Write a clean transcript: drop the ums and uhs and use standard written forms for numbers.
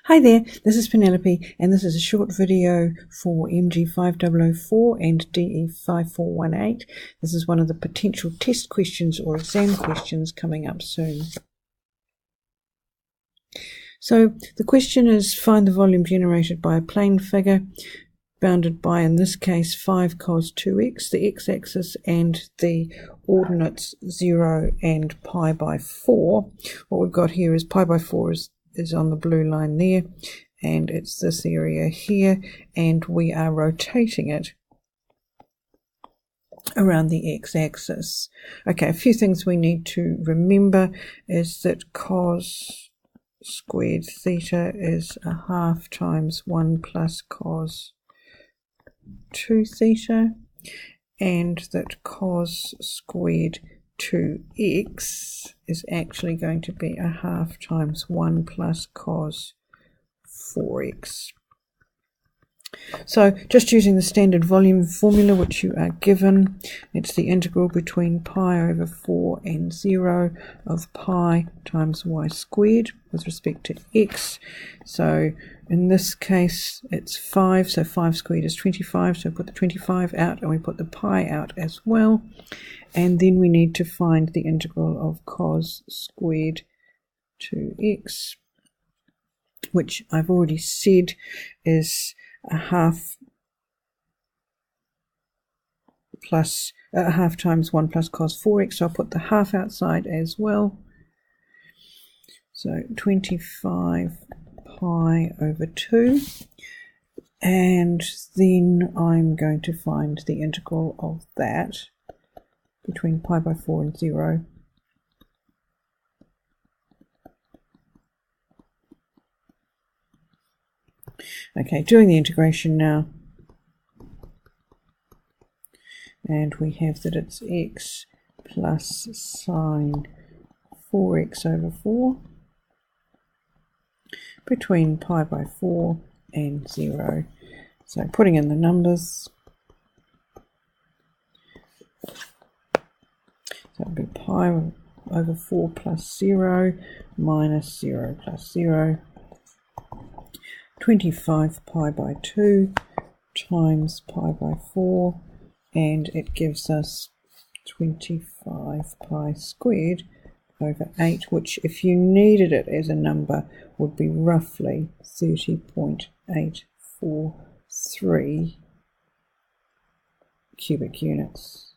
Hi there, this is Penelope, and this is a short video for MG5004 and DE5418. This is one of the potential test questions or exam questions coming up soon. So the question is, find the volume generated by a plane figure bounded by, in this case, 5 cos 2x, the x-axis, and the ordinates 0 and pi by 4. What we've got here is pi by 4 is on the blue line there, and it's this area here, and we are rotating it around the x-axis. Okay, a few things we need to remember is that cos squared theta is a half times 1 plus cos 2 theta, and that cos squared 2x is actually going to be a half times 1 plus cos 4x. So just using the standard volume formula which you are given, it's the integral between pi over 4 and 0 of pi times y squared with respect to x. So in this case it's 5, so 5 squared is 25, so we put the 25 out and we put the pi out as well. And then we need to find the integral of cos squared 2x, which I've already said is a half times 1 plus cos 4x, so I'll put the half outside as well. So 25 pi over 2, and then I'm going to find the integral of that between pi by 4 and 0. Okay, doing the integration now, and we have that it's x plus sine 4x over 4 between pi by 4 and 0. So putting in the numbers, so it'll be pi over 4 plus 0 minus 0 plus 0. 25 pi by 2 times pi by 4, and it gives us 25 pi squared over 8, which if you needed it as a number would be roughly 30.843 cubic units.